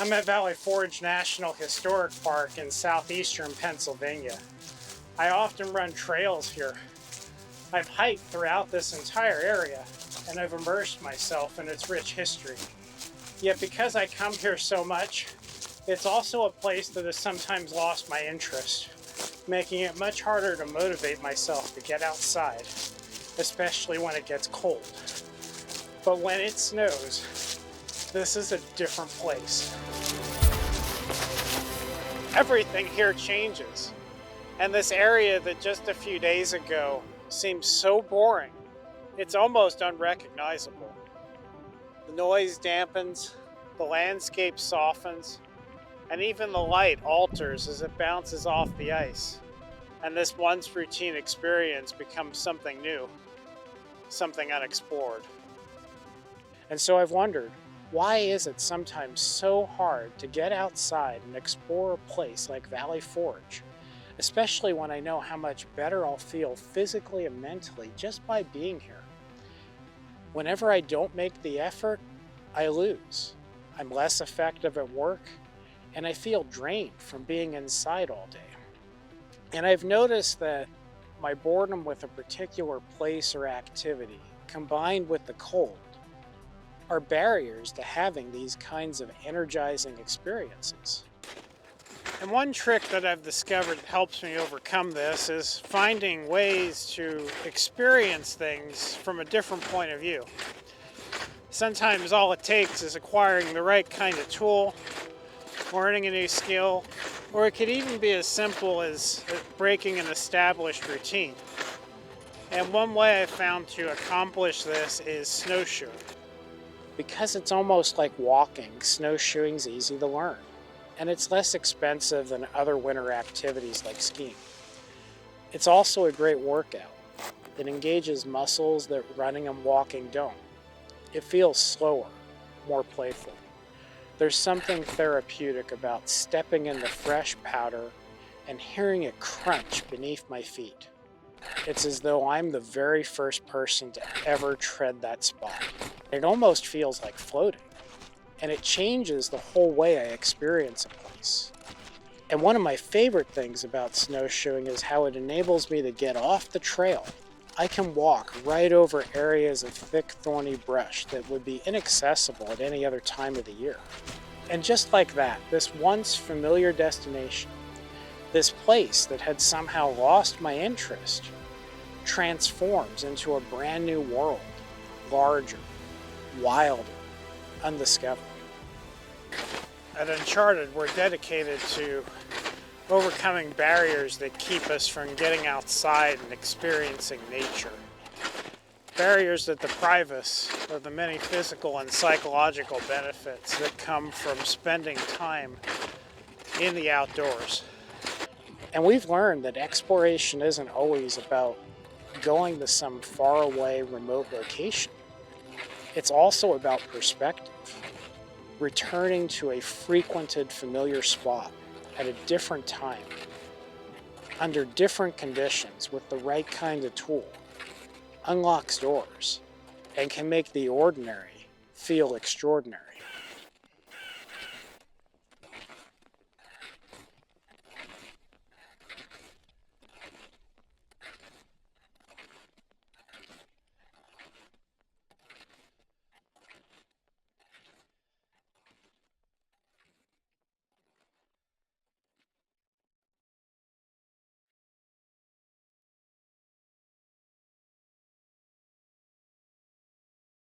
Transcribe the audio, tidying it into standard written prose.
I'm at Valley Forge National Historic Park in southeastern Pennsylvania. I often run trails here. I've hiked throughout this entire area, and I've immersed myself in its rich history. Yet because I come here so much, it's also a place that has sometimes lost my interest, making it much harder to motivate myself to get outside, especially when it gets cold. But when it snows, this is a different place. Everything here changes, and this area that just a few days ago seemed so boring, it's almost unrecognizable. The noise dampens, the landscape softens, and even the light alters as it bounces off the ice, and this once routine experience becomes something new, something unexplored. And so I've wondered, why is it sometimes so hard to get outside and explore a place like Valley Forge, especially when I know how much better I'll feel physically and mentally just by being here? Whenever I don't make the effort, I lose. I'm less effective at work, and I feel drained from being inside all day. And I've noticed that my boredom with a particular place or activity, combined with the cold, are barriers to having these kinds of energizing experiences. And one trick that I've discovered that helps me overcome this is finding ways to experience things from a different point of view. Sometimes all it takes is acquiring the right kind of tool, learning a new skill, or it could even be as simple as breaking an established routine. And one way I've found to accomplish this is snowshoeing. Because it's almost like walking, snowshoeing's easy to learn, and it's less expensive than other winter activities like skiing. It's also a great workout. It engages muscles that running and walking don't. It feels slower, more playful. There's something therapeutic about stepping in the fresh powder and hearing it crunch beneath my feet. It's as though I'm the very first person to ever tread that spot. It almost feels like floating, and it changes the whole way I experience a place. And one of my favorite things about snowshoeing is how it enables me to get off the trail. I can walk right over areas of thick, thorny brush that would be inaccessible at any other time of the year. And just like that, this once familiar destination, this place that had somehow lost my interest, transforms into a brand new world, larger, wilder, undiscovered. At Uncharted, we're dedicated to overcoming barriers that keep us from getting outside and experiencing nature. Barriers that deprive us of the many physical and psychological benefits that come from spending time in the outdoors. And we've learned that exploration isn't always about going to some faraway, remote location. It's also about perspective, returning to a frequented, familiar spot at a different time, under different conditions with the right kind of tool, unlocks doors and can make the ordinary feel extraordinary.